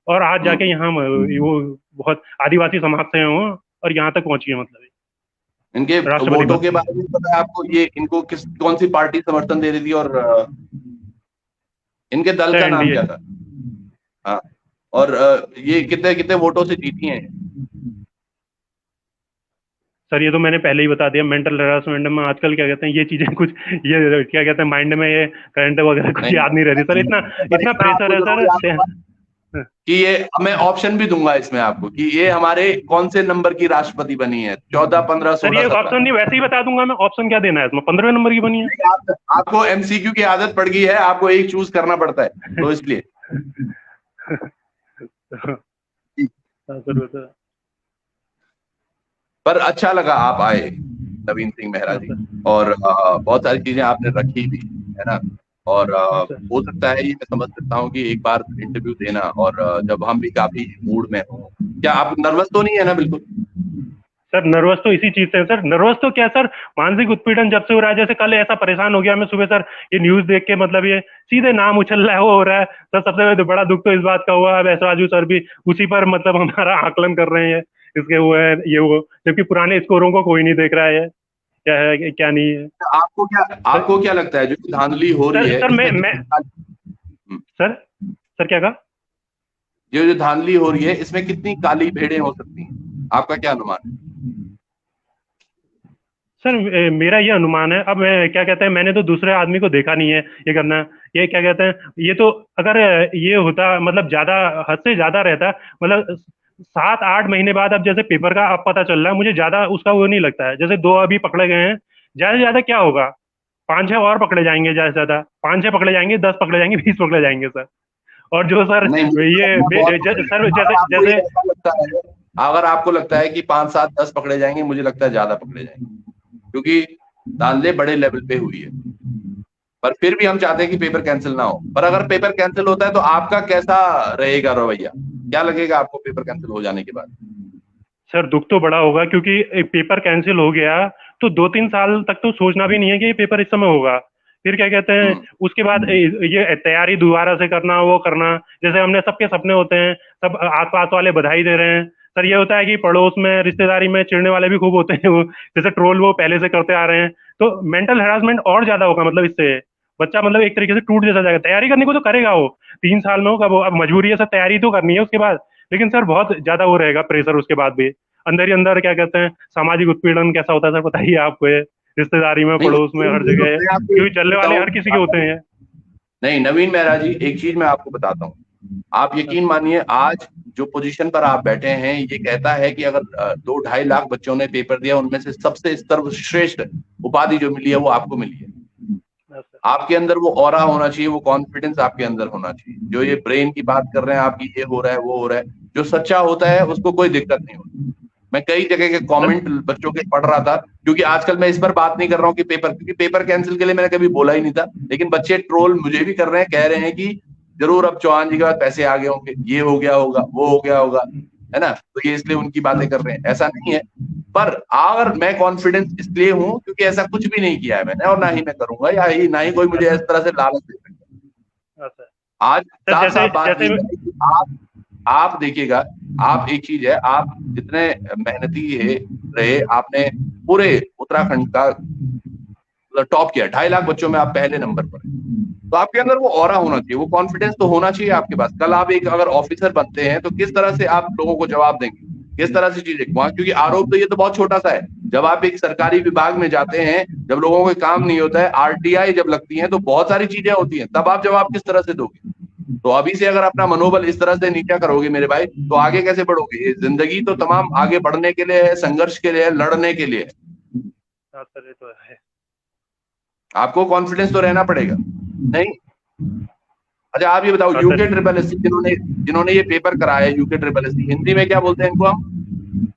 और आज जाके यहाँ वो बहुत आदिवासी समाज से हैं वो, और यहाँ तक पहुंची है मतलब। इनके वोटों के बारे में पता है आपको, ये इनको कौन सी पार्टी समर्थन दे रही थी और इनके दल का नाम क्या था? हाँ, और ये कितने कितने वोटों से जीती हैं? सर ये तो मैंने पहले ही बता दिया, मेंटल हेरासमेंट में आजकल क्या कहते हैं ये चीजें कुछ, ये क्या कहते हैं माइंड में ये करंट वगैरह कुछ याद नहीं रहती सर, इतना प्रेशर है सर कि ये मैं ऑप्शन भी दूंगा इसमें आपको कि ये हमारे कौन से नंबर की राष्ट्रपति बनी है, 14, 15, 16, सर ये ऑप्शन नहीं, वैसे ही बता दूंगा मैं, ऑप्शन क्या देना है इसमें, 15वें नंबर की बनी है। आपको एमसीक्यू की आदत पड़ गई है, आपको एक चूज करना पड़ता है तो इसलिए। पर अच्छा लगा आप आए नवीन सिंह मेहरा जी, और बहुत सारी चीजें आपने रखी भी है ना, और हो सकता है ये मैं समझ सकता हूँ कि एक बार इंटरव्यू देना, और जब हम भी काफी मूड में हो। क्या आप नर्वस तो नहीं है ना? बिल्कुल सर नर्वस तो इसी चीज से है सर, नर्वस तो क्या सर, मानसिक उत्पीड़न जब से हो रहा है, जैसे कल ऐसा परेशान हो गया मैं सुबह सर, ये न्यूज देख के मतलब ये सीधे नाम उछल रहा है, वो हो रहा है सर। सबसे बड़ा दुख तो इस बात का हुआ है ऐश्वर्या सर भी उसी पर मतलब हमारा आकलन कर रहे हैं इसके, वो है ये वो, जबकि पुराने स्कोरों को कोई नहीं देख रहा है क्या है क्या नहीं है। आपको क्या लगता है जो धांधली हो रही है? सर मैं सर सर क्या कहा? जो धांधली हो रही है इसमें कितनी काली भेड़ें हो सकती हैं, आपका क्या अनुमान है? सर मेरा ये अनुमान है, अब मैं क्या कहते हैं, मैंने तो दूसरे आदमी को देखा नहीं है ये करना, ये क्या कहते हैं, ये तो अगर ये होता मतलब ज्यादा हद से ज्यादा रहता, मतलब 7-8 महीने बाद अब जैसे पेपर का अब पता चल रहा है, मुझे ज्यादा उसका वो नहीं लगता है, जैसे 2 अभी पकड़े गए हैं, ज्यादा से ज्यादा क्या होगा, 5-6 और पकड़े जाएंगे, ज्यादा से ज्यादा 5-6 पकड़े जाएंगे, 10 पकड़े जाएंगे, 20 पकड़े जाएंगे सर। और जो सर ये सर जैसे अगर आपको लगता है कि 5, 7, 10 पकड़े जाएंगे, मुझे लगता है ज्यादा पकड़े जाएंगे, क्योंकि धांधली बड़े लेवल पे हुई है। पर फिर भी हम चाहते हैं कि पेपर कैंसिल ना हो। पर अगर पेपर कैंसिल होता है तो आपका कैसा रहेगा रवैया, क्या लगेगा आपको पेपर कैंसिल हो जाने के बाद? सर दुख तो बड़ा होगा, क्योंकि पेपर कैंसिल हो गया तो 2-3 साल तक तो सोचना भी नहीं है कि ये पेपर इस समय होगा, फिर क्या कहते हैं उसके बाद ये तैयारी दोबारा से करना, वो करना, जैसे हमने सबके सपने होते हैं, सब आसपास वाले बधाई दे रहे हैं सर, ये होता है कि पड़ोस में रिश्तेदारी में चिढ़ने वाले भी खूब होते हैं, वो जैसे ट्रोल वो पहले से करते आ रहे हैं, तो मेंटल हेरासमेंट और ज्यादा होगा, मतलब इससे बच्चा मतलब एक तरीके से टूट जैसा जाएगा, तैयारी करने को तो करेगा वो 3 साल में होगा वो, अब मजबूरी है सर, तैयारी तो करनी है उसके बाद, लेकिन सर बहुत ज्यादा वो रहेगा प्रेशर उसके बाद भी, अंदर ही अंदर क्या कहते हैं, सामाजिक उत्पीड़न कैसा होता है सर बताइए आपको, ये रिश्तेदारी में, पड़ोस में, हर जगह, क्योंकि चलने वाले हर किसी के होते हैं। नहीं नवीन मेहरा जी, एक चीज मैं आपको बताता हूँ, आप यकीन मानिए आज जो पोजीशन पर आप बैठे हैं ये कहता है कि अगर 2-2.5 लाख बच्चों ने पेपर दिया उनमें से सबसे सर्वश्रेष्ठ उपाधि जो मिली है वो आपको मिली है। आपके अंदर वो ऑरा होना चाहिए, वो कॉन्फिडेंस आपके अंदर होना चाहिए। जो ये ब्रेन की बात कर रहे हैं आपकी, ये हो रहा है वो हो रहा है, जो सच्चा होता है उसको कोई दिक्कत नहीं होती। मैं कई जगह के कमेंट बच्चों के पढ़ रहा था, क्योंकि आजकल मैं इस पर बात नहीं कर रहा हूँ कि पेपर, क्योंकि पेपर कैंसिल के लिए मैंने कभी बोला ही नहीं था, लेकिन बच्चे ट्रोल मुझे भी कर रहे हैं, कह रहे हैं कि जरूर अब चौहान जी के बाद पैसे आ गए होंगे, ये हो गया होगा, वो हो गया होगा, है ना, तो ये इसलिए उनकी बातें कर रहे हैं। ऐसा नहीं है, पर अगर मैं कॉन्फिडेंस इसलिए हूं क्योंकि ऐसा कुछ भी नहीं किया है मैंने, और ना ही मैं करूंगा, या ही ना ही कोई मुझे इस तरह से लालच दे सकता है। आज साफ साफ बात ये है कि आप देखिएगा, आप एक चीज है, आप जितने मेहनती है रहे, आपने पूरे उत्तराखंड का टॉप किया, 2.5 लाख बच्चों में आप पहले नंबर पर हैं, तो आपके अंदर वो ऑरा होना चाहिए, वो कॉन्फिडेंस तो होना चाहिए आपके पास। कल आप एक अगर ऑफिसर बनते हैं तो किस तरह से आप लोगों को जवाब देंगे, किस तरह से चीजें, क्योंकि आरोप तो ये तो बहुत छोटा सा है। जब आप एक सरकारी विभाग में जाते हैं, जब लोगों को काम नहीं होता है, आरटीआई जब लगती है तो बहुत सारी चीजें होती हैं, तब आप जवाब किस तरह से दोगे। तो अभी से अगर अपना मनोबल इस तरह से नीचा करोगे मेरे भाई, तो आगे कैसे बढ़ोगे। ये जिंदगी तो तमाम आगे बढ़ने के लिए है, संघर्ष के लिए है, लड़ने के लिए है। आपको कॉन्फिडेंस तो रहना पड़ेगा। नहीं, अच्छा आप ये बताओ, यूके ट्रिपल एस जिन्होंने ये पेपर कराया है, यूके ट्रिपल एस, हिंदी में क्या बोलते हैं इनको हम?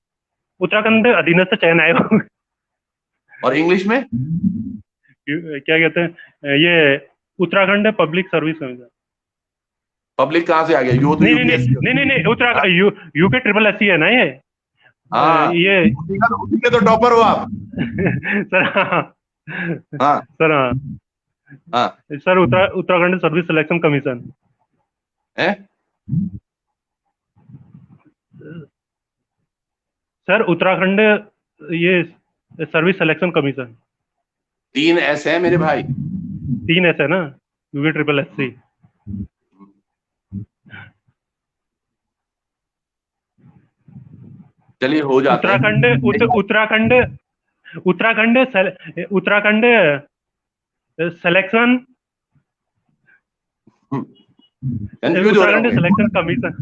उत्तराखंड अधीनस्थ चयन आयोग। और इंग्लिश में क्या कहते हैं, ये Uttarakhand public service commission. Public कहाँ से आ गया? यू तो नहीं उत्तराखंड यूके ट्रिपल एस है ना ये। हाँ, ये उसी के तो टॉपर हो आप। सर हाँ सर, हाँ sir, Uttarakhand service selection commission है सर, उत्तराखंड ये सर्विस सिलेक्शन कमीशन। 3 एस है मेरे भाई, 3 एस है ना, यूके ट्रिपल एस सी। चलिए हो जाता है। Uttarakhand selection, Uttarakhand selection commission.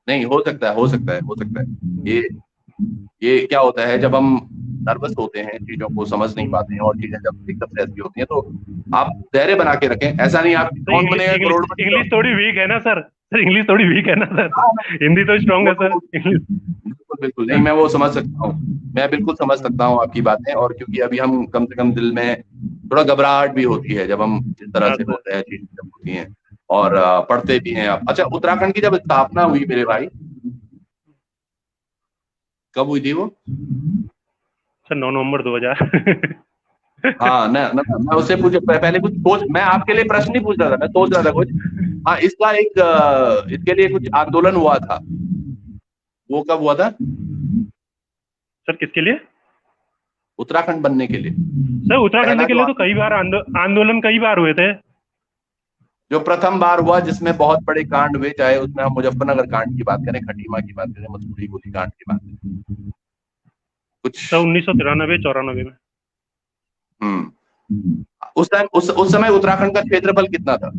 नहीं, हो सकता है। ये क्या होता है, जब हम नर्वस होते हैं, चीजों को समझ नहीं पाते हैं, और चीजें जब एकदम से ऐसी होती हैं, तो आप धैर्य बना के रखें। ऐसा नहीं आप कौन बनेगा करोड़पति। इंग्लिश थोड़ी वीक है ना सर, इंग्लिश थोड़ी वीक है ना सर, हिंदी तो स्ट्रॉन्ग है सर। बिल्कुल नहीं, मैं वो समझ सकता हूँ, मैं बिल्कुल समझ सकता हूँ आपकी बातें। और क्योंकि अभी हम कम से कम दिल में थोड़ा घबराहट भी होती है जब हम इस तरह से होते हैं, चीजें जब होती हैं, और पढ़ते भी हैं आप। अच्छा, उत्तराखंड की जब स्थापना हुई मेरे भाई, कब हुई थी वो? सर 9 नवंबर 2000। हाँ मैं उससे पहले कुछ सोच, मैं आपके लिए प्रश्न नहीं पूछ रहा था, मैं सोच रहा था कुछ। हाँ, इसका एक इसके लिए कुछ आंदोलन हुआ था, वो कब हुआ था सर? किसके लिए? उत्तराखंड बनने के लिए। सर उत्तराखंड के लिए तो कई बार आंदोलन कई बार हुए थे। जो प्रथम बार हुआ जिसमें बहुत बड़े कांड हुए, चाहे उसमें हम मुजफ्फरनगर कांड की बात करें, खटीमा की बात करें, मसूरी गोली कांड की बात करें, कुछ 1993-94 में। उस टाइम उस समय उत्तराखंड का क्षेत्रफल कितना था?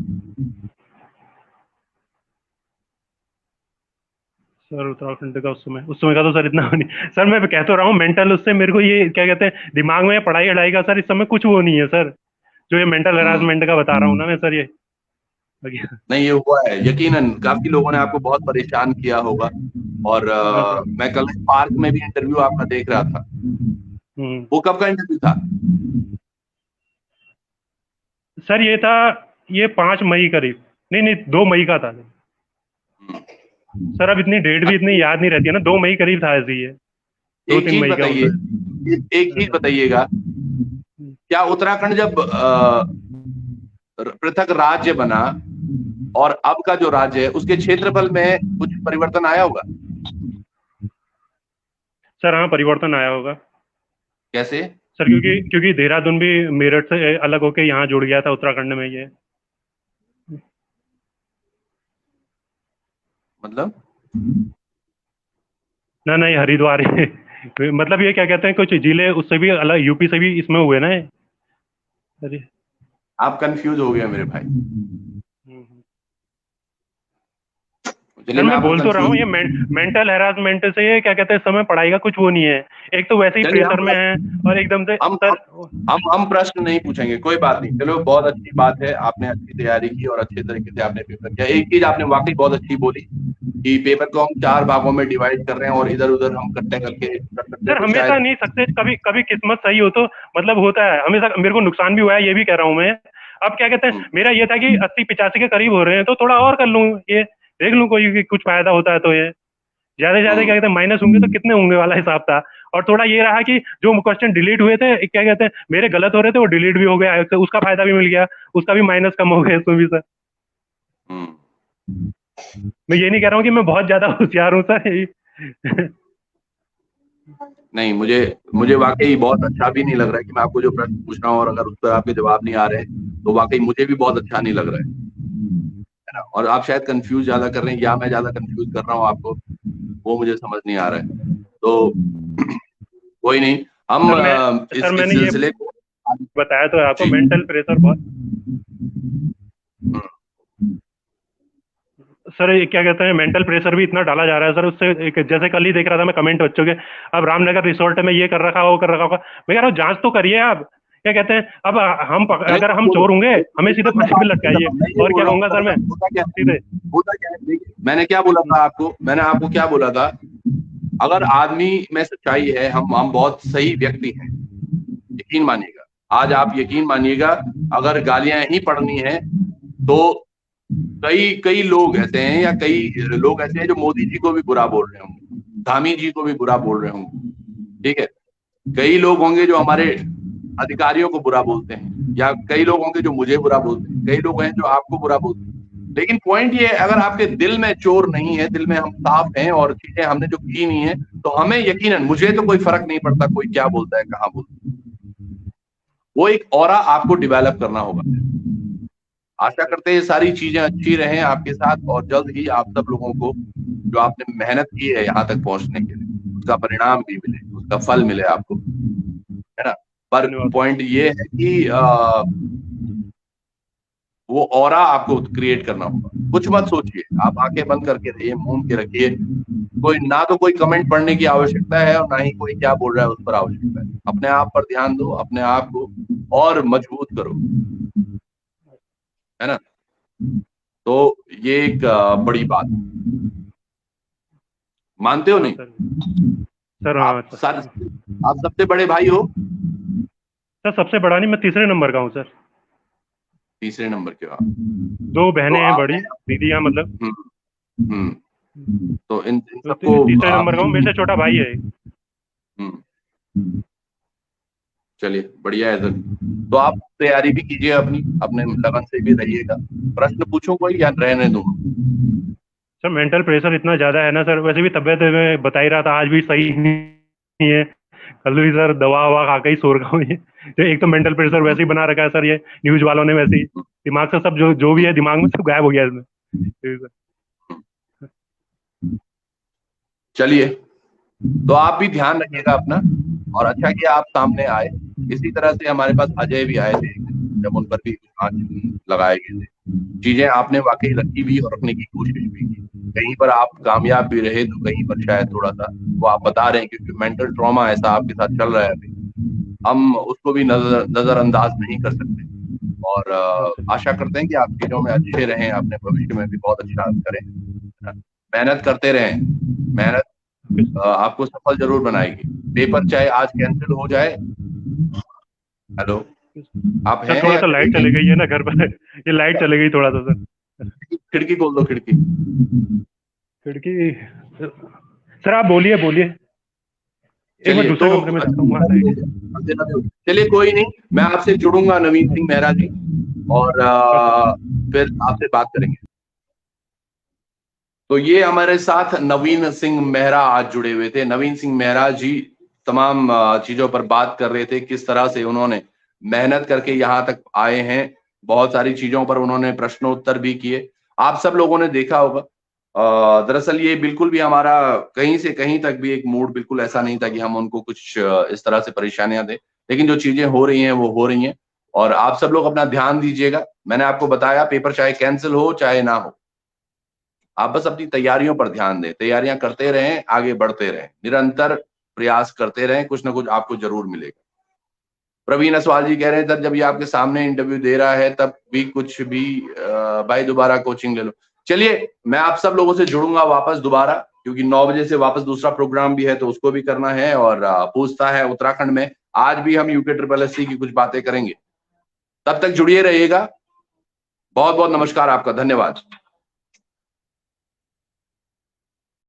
सर उत्तराखंड का उस समय का तो सर इतना नहीं सर, मैं कह तो रहा हूँ मेंटल, उससे मेरे को ये क्या कहते हैं, दिमाग में पढ़ाई अढ़ाई का सर इस समय कुछ वो नहीं है सर, जो ये मेंटल हरासमेंट का बता रहा हूँ ना मैं सर। ये नहीं, ये हुआ है यकीनन, काफी लोगों ने आपको बहुत परेशान किया होगा। और मैं कल पार्क में भी इंटरव्यू आपका देख रहा था। वो कब का इंटरव्यू था सर? ये 5 मई करीब, नहीं 2 मई का था सर। अब इतनी डेट भी इतनी याद नहीं रहती है ना, 2 मई करीब था ऐसे ही है, 2-3 मई का। एक चीज बताइएगा, क्या उत्तराखंड जब पृथक राज्य बना और अब का जो राज्य है उसके क्षेत्रफल में कुछ परिवर्तन आया होगा? सर हाँ, परिवर्तन आया होगा। कैसे सर? क्योंकि देहरादून भी मेरठ से अलग होके यहाँ जुड़ गया था उत्तराखंड में। ये मतलब ना ये हरिद्वार है। मतलब ये क्या कहते हैं, कुछ जिले उससे भी अलग, यूपी से भी इसमें हुए ना। आप कंफ्यूज हो गए मेरे भाई। चलिए सर मैं मैं आपको बोल तो रहा हूँ, ये कंफ्यूज। मेंटल हैरासमेंट से ये क्या कहते हैं, समय पढ़ाई का कुछ वो नहीं है। एक तो वैसे ही चलिए प्रेशर में है और एकदम से हम सर। हम प्रश्न नहीं पूछेंगे, कोई बात नहीं। चलो बहुत अच्छी बात है, आपने अच्छी तैयारी की और अच्छे तरीके से आपने पेपर किया। एक चीज आपने वाकई बहुत अच्छी बोली कि पेपर को हम 4 भागों में डिवाइड कर रहे हैं और इधर उधर हम इकट्ठे करके कर सकते हैं, सर तो हमेशा शायद। नहीं सकते, कभी कभी किस्मत सही हो तो मतलब होता है हमेशा। मेरे को नुकसान भी हुआ है, ये भी कह रहा हूँ मैं। अब क्या कहते हैं, हम्म, मेरा ये था कि 80-85 के करीब हो रहे हैं तो थोड़ा और कर लूँ, ये देख लूँ कोई कि कुछ फायदा होता है तो ये ज्यादा से ज्यादा क्या हम्म, कहते हैं माइनस होंगे तो कितने होंगे वाला हिसाब था। और थोड़ा ये रहा कि जो क्वेश्चन डिलीट हुए थे, क्या कहते हैं मेरे गलत हो रहे थे, वो डिलीट भी हो गया तो उसका फायदा भी मिल गया, उसका भी माइनस कम हो गया इसमें भी सर। हम्म। मैं ये नहीं कह रहा हूँ कि मैं बहुत ज्यादा होशियार हूँ सर। नहीं, मुझे मुझे वाकई बहुत अच्छा भी नहीं लग रहा है कि मैं आपको जो प्रश्न पूछ रहा हूँ और अगर उस पर आपके जवाब नहीं आ रहे हैं, तो वाकई मुझे भी बहुत अच्छा नहीं लग रहा है ना। और आप शायद कंफ्यूज ज्यादा कर रहे हैं या मैं ज्यादा कंफ्यूज कर रहा हूँ आपको, वो मुझे समझ नहीं आ रहा है। तो कोई नहीं, हम सर मैं इस सर मैंने ये सिलसिले को। बताया तो है आपको, जी। मेंटल प्रेशर बहुत। हम्म, सर ये क्या कहते हैं, मेंटल प्रेशर भी इतना डाला जा रहा है सर उससे। एक जैसे कल ही देख रहा था मैं कमेंट बच्चों के, अब रामनगर रिसोर्ट में ये कर रखा वो कर रखा होगा। मैं कह रहा हूँ जांच तो करिए आप। क्या कहते हैं, अब मैं अगर हम चोर होंगे हमें सीधे फांसी पे लटकाइए। मैं ये और बोल क्या रहा हूँ, कहूंगा सर मैं दरअसल होता क्या है, सीधे। होता क्या है, देखिए मैंने क्या बोला था आपको, मैंने आपको क्या बोला था। अगर आदमी में सच्चाई है, हम बहुत सही व्यक्ति हैं, यकीन मानिएगा। आज आप यकीन मानिएगा, अगर गालियां ही पड़नी है तो कई कई लोग ऐसे हैं या कई लोग ऐसे हैं जो मोदी जी को भी बुरा बोल रहे होंगे, धामी जी को भी बुरा बोल रहे होंगे, ठीक है। कई लोग होंगे जो हमारे अधिकारियों को बुरा बोलते हैं, या कई लोग होंगे जो मुझे बुरा बोलते हैं, कई लोग हैं जो आपको बुरा बोलते हैं। लेकिन पॉइंट ये है, अगर आपके दिल में चोर नहीं है, दिल में हम साफ हैं और चीजें हमने जो की नहीं है, तो हमें यकीनन, मुझे तो कोई फर्क नहीं पड़ता कोई क्या बोलता है कहाँ बोलता है। वो एक ऑरा आपको डेवलप करना होगा। आशा करते हैं ये सारी चीजें अच्छी रहें आपके साथ और जल्द ही आप सब लोगों को जो आपने मेहनत की है यहाँ तक पहुंचने के लिए, उसका परिणाम भी मिले, उसका फल मिले आपको, है ना। पर धन्यवाद सर। पॉइंट ये है कि वो ऑरा आपको क्रिएट करना होगा। कुछ मत सोचिए, आप आंखें बंद करके रहिए, मूंद के रखिए। कोई ना तो कोई कमेंट पढ़ने की आवश्यकता है और ना ही कोई क्या बोल रहा है उस पर आवश्यकता है। अपने आप पर ध्यान दो, अपने आप को और मजबूत करो, है ना। तो ये एक बड़ी बात, मानते हो हाँ नहीं। सर। सर हाँ आप सर। सर आप सबसे बड़े भाई हो। सर सबसे बड़ा नहीं, मैं तीसरे नंबर का हूँ सर। तीसरे नंबर के हो आप। दो तो बहनें हैं बड़ी, आपने दीदियाँ मतलब। हम्म, हम्म, तो इन तो सबको तीसरे नंबर का आपने हूँ, मेरे से छोटा भाई है एक। हम्म, चलिए बढ़िया है सर। तो आप तैयारी भी कीजिए अपनी, अपने लगन से भी रहिएगा। प्रश्न पूछो कोई या रहने दूं। सर मेंटल प्रेशर इतना ज्यादा है ना सर, वैसे भी तबीयत में बता ही रहा था आज भी सही नहीं है। कल भी सर दवा ववा खा के ही सो रखा हूँ ये। तो एक तो मेंटल प्रेशर वैसे ही बना रखा है सर, ये न्यूज वालों ने वैसे ही दिमाग से सब जो जो भी है दिमाग में सब गायब हो गया इसमें। जी सर। चलिए, तो आप भी ध्यान रखिएगा अपना, और अच्छा किया आप सामने आए। इसी तरह से हमारे पास अजय भी आए थे एक दिन, जब उन पर भी आंच लगाए गए थे। चीजें आपने वाकई रखी भी और रखने की कोशिश भी की। कहीं पर आप कामयाब भी रहे तो कहीं पर शायद थोड़ा सा, वो आप बता रहे हैं, क्योंकि मेंटल ट्रॉमा ऐसा आपके साथ चल रहा है अभी, हम उसको भी नजरअंदाज नहीं कर सकते। और हाँ सर। आशा करते हैं कि आप चीजों में अच्छे रहें, अपने भविष्य में भी बहुत अच्छा करें, है ना? मेहनत करते रहें। मेहनत आपको सफल जरूर बनाएगी। पेपर चाहे आज कैंसिल हो जाए। हेलो, आप सर हैं थोड़ा या सा लाइट चली गई है ना घर पर, ये लाइट चली गई थोड़ा सा सर। खिड़की खोल दो, खिड़की। खिड़की। सर आप बोलिए बोलिए, एक मिनट चलिए दूसरे तो कमरे में जाता हूँ, वहाँ लाइट है। अंधेरा भी हो गया। चलिए कोई नहीं, मैं आपसे जुड़ूंगा नवीन सिंह मेहरा जी, और हाँ सर। फिर आपसे बात करेंगे। तो ये हमारे साथ नवीन सिंह मेहरा आज जुड़े हुए थे। नवीन सिंह मेहरा जी तमाम चीजों पर बात कर रहे थे, किस तरह से उन्होंने मेहनत करके यहाँ तक आए हैं। बहुत सारी चीजों पर उन्होंने प्रश्नोत्तर भी किए, आप सब लोगों ने देखा होगा। दरअसल ये बिल्कुल भी हमारा कहीं से कहीं तक भी एक मूड बिल्कुल ऐसा नहीं था कि हम उनको कुछ इस तरह से परेशानियां दें। लेकिन जो चीजें हो रही हैं वो हो रही हैं, और आप सब लोग अपना ध्यान दीजिएगा। मैंने आपको बताया, पेपर चाहे कैंसिल हो चाहे ना हो, आप बस अपनी तैयारियों पर ध्यान दें, तैयारियां करते रहें, आगे बढ़ते रहें, निरंतर प्रयास करते रहें, कुछ ना कुछ आपको जरूर मिलेगा। प्रवीण असवाल जी कह रहे हैं सर जब ये आपके सामने इंटरव्यू दे रहा है तब भी कुछ भी भाई दोबारा कोचिंग ले लो। चलिए मैं आप सब लोगों से जुड़ूंगा वापस दोबारा, क्योंकि 9 बजे से वापस दूसरा प्रोग्राम भी है तो उसको भी करना है, और पूछता है उत्तराखंड में आज भी हम UKSSC की कुछ बातें करेंगे। तब तक जुड़िए रहिएगा। बहुत बहुत नमस्कार आपका, धन्यवाद।